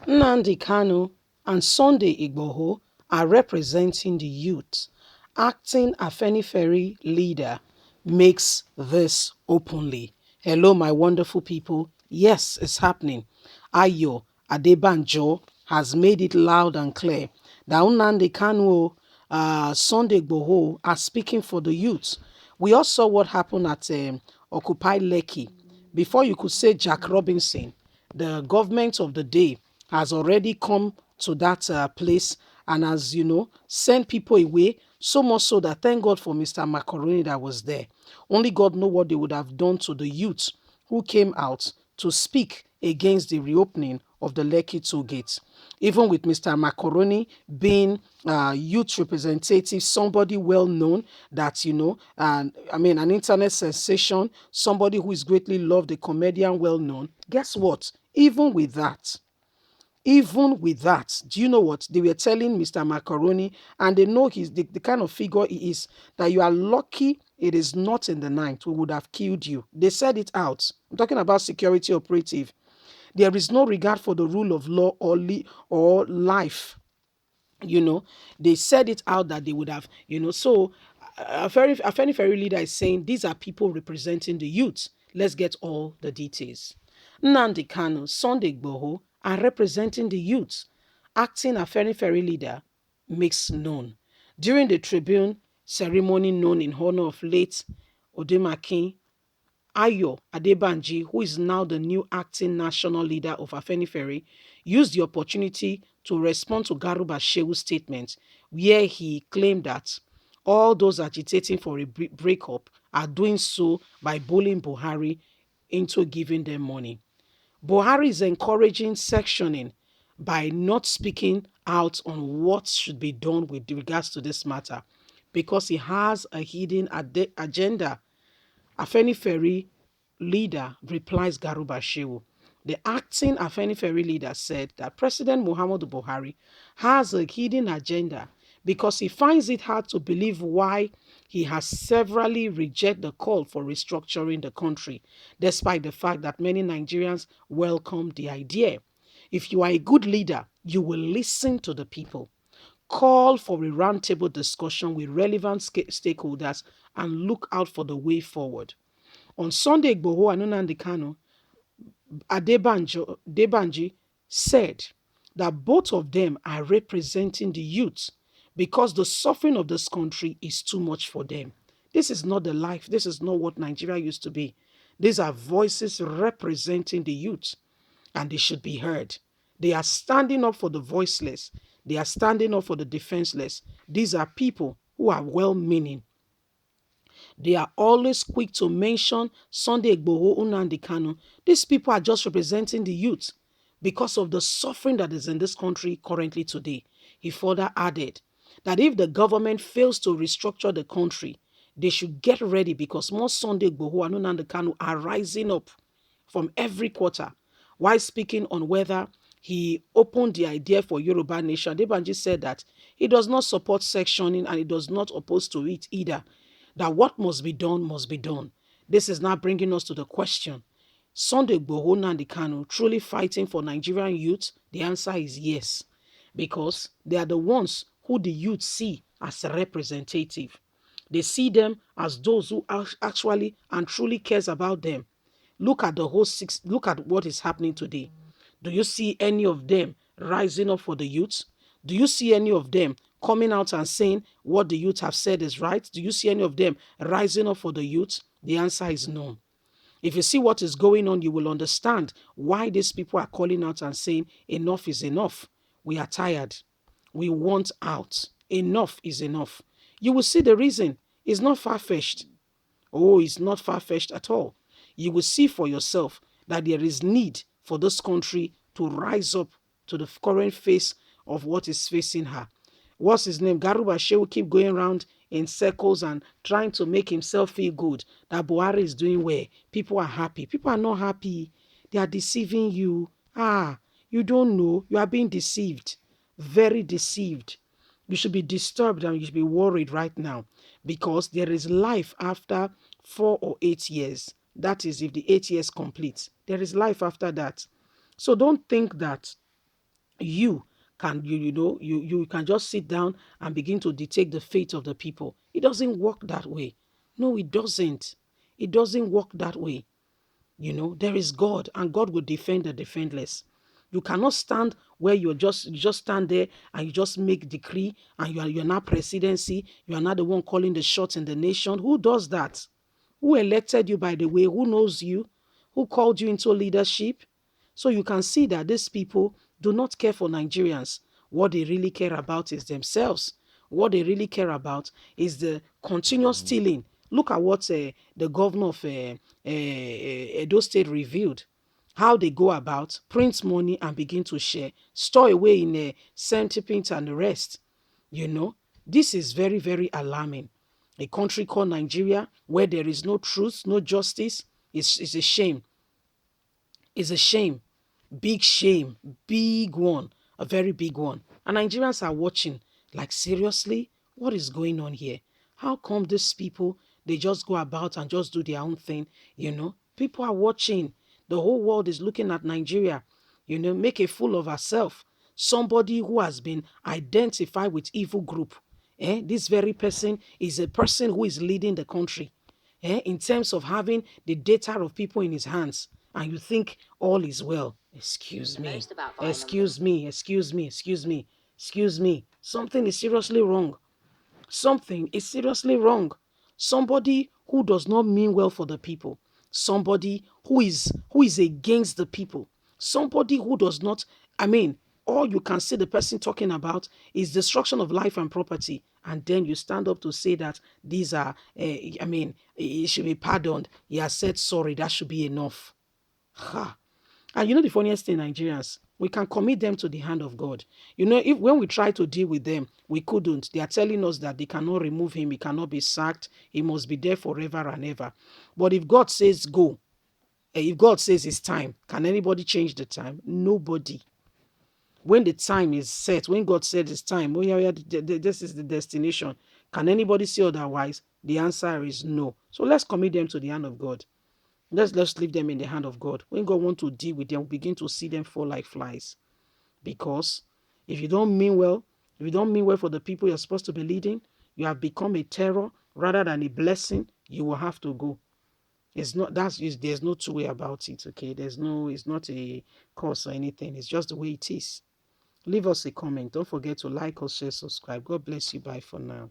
Nnamdi Kanu and Sunday Igboho are representing the youth. Acting Afenifere leader makes this openly. Hello, my wonderful people. Yes, it's happening. Ayo Adebanjo has made it loud and clear that Nnamdi Kanu, Sunday Igboho are speaking for the youth. We all saw what happened at Occupy Lekki. Before you could say Jack Robinson, the government of the day has already come to that place and has, sent people away. So much so that thank God for Mr. Macaroni that was there. Only God know what they would have done to the youth who came out to speak against the reopening of the Lekki toll gate. Even with Mr. Macaroni being youth representative, somebody well known that, and I mean, an internet sensation, somebody who is greatly loved, a comedian well known. Guess what? Even with that, do you know what they were telling Mr. Macaroni? And they know he's the kind of figure he is, that you are lucky it is not in the night. We would have killed you. They said it out. I'm talking about security operative. There is no regard for the rule of law or life. They said it out that they would have, so a very leader is saying these are people representing the youth. Let's get all the details. Nnamdi Kanu, Sunday Igboho are representing the youth. Acting a very leader makes known during the tribune ceremony known in honor of late Odemakin Ayo Adebanji, who is now the new acting national leader of Afenifere, used the opportunity to respond to Garuba Shewu's statement, where he claimed that all those agitating for a breakup are doing so by bullying Buhari into giving them money. Buhari is encouraging sectioning by not speaking out on what should be done with regards to this matter because he has a hidden agenda. Afenifere leader replies Garuba Shehu. The acting Afenifere leader said that President Muhammadu Buhari has a hidden agenda because he finds it hard to believe why he has severally rejected the call for restructuring the country, despite the fact that many Nigerians welcome the idea. If you are a good leader, you will listen to the people, call for a roundtable discussion with relevant stakeholders, and look out for the way forward. On Sunday, Igboho and Nnamdi Kanu, Debanji said that both of them are representing the youth because the suffering of this country is too much for them. This is not the life. This is not what Nigeria used to be. These are voices representing the youth, and they should be heard. They are standing up for the voiceless. They are standing up for the defenseless. These are people who are well-meaning. They are always quick to mention Sunday Igboho, Nnamdi Kanu. These people are just representing the youth because of the suffering that is in this country currently today. He further added that if the government fails to restructure the country, they should get ready because more Sunday Igboho and Nnamdi Kanu are rising up from every quarter. While speaking on whether he opened the idea for Yoruba Nation, Debanji said that he does not support sectioning and he does not oppose to it either. That what must be done must be done. This is now bringing us to the question. Sunday Igboho Nnamdi Kanu truly fighting for Nigerian youth? The answer is yes. Because they are the ones who the youth see as a representative. They see them as those who actually and truly cares about them. Look at what is happening today. Do you see any of them rising up for the youth? Do you see any of them coming out and saying what the youth have said is right? Do you see any of them rising up for the youth? The answer is no. If you see what is going on, you will understand why these people are calling out and saying enough is enough. We are tired. We want out. Enough is enough. You will see the reason. It's not far-fetched. Oh, it's not far-fetched at all. You will see for yourself that there is need for this country to rise up to the current face of what is facing her. What's his name? Garuba Shehu keep going around in circles and trying to make himself feel good that Buhari is doing well. People are happy. People are not happy. They are deceiving you. You don't know. You are being deceived. Very deceived. You should be disturbed and you should be worried right now because there is life after 4 or 8 years. That is if the 8 years complete. There is life after that. So don't think that you you can just sit down and begin to dictate the fate of the people. It doesn't work that way. No, it doesn't. It doesn't work that way. There is God, and God will defend the defenseless. You cannot stand where you just stand there and you just make decree, and you're not presidency, you are not the one calling the shots in the nation. Who does that? Who elected you, by the way? Who knows you? Who called you into leadership? So you can see that these people do not care for Nigerians. What they really care about is themselves. What they really care about is the continuous stealing. Look at what the governor of Edo State revealed. How they go about, print money and begin to share, store away in a centipede and the rest. You know, this is very, very alarming. A country called Nigeria, where there is no truth, no justice, is a shame. It's a shame. Big shame. Big one. A very big one. And Nigerians are watching. Like, seriously? What is going on here? How come these people, they just go about and just do their own thing? People are watching. The whole world is looking at Nigeria. Make a fool of herself. Somebody who has been identified with evil group. This very person is a person who is leading the country, in terms of having the data of people in his hands, and you think all is well. Excuse me. Excuse me. Excuse me. Excuse me. Excuse me. Something is seriously wrong. Something is seriously wrong. Somebody who does not mean well for the people. Somebody who is against the people. Somebody who does not, all you can see the person talking about is destruction of life and property. And then you stand up to say that these are, he should be pardoned. He has said sorry. That should be enough. Ha. And the funniest thing, Nigerians, we can commit them to the hand of God. If when we try to deal with them, we couldn't. They are telling us that they cannot remove him, he cannot be sacked, he must be there forever and ever. But if God says go, if God says it's time, can anybody change the time? Nobody. When the time is set, when God said it's time, oh yeah, this is the destination. Can anybody say otherwise? The answer is no. So let's commit them to the hand of God. Let's leave them in the hand of God. When God wants to deal with them, we begin to see them fall like flies. Because if you don't mean well, for the people you're supposed to be leading, you have become a terror rather than a blessing. You will have to go. There's no two way about it. Okay, it's not a curse or anything. It's just the way it is. Leave us a comment. Don't forget to like or share, subscribe. God bless you. Bye for now.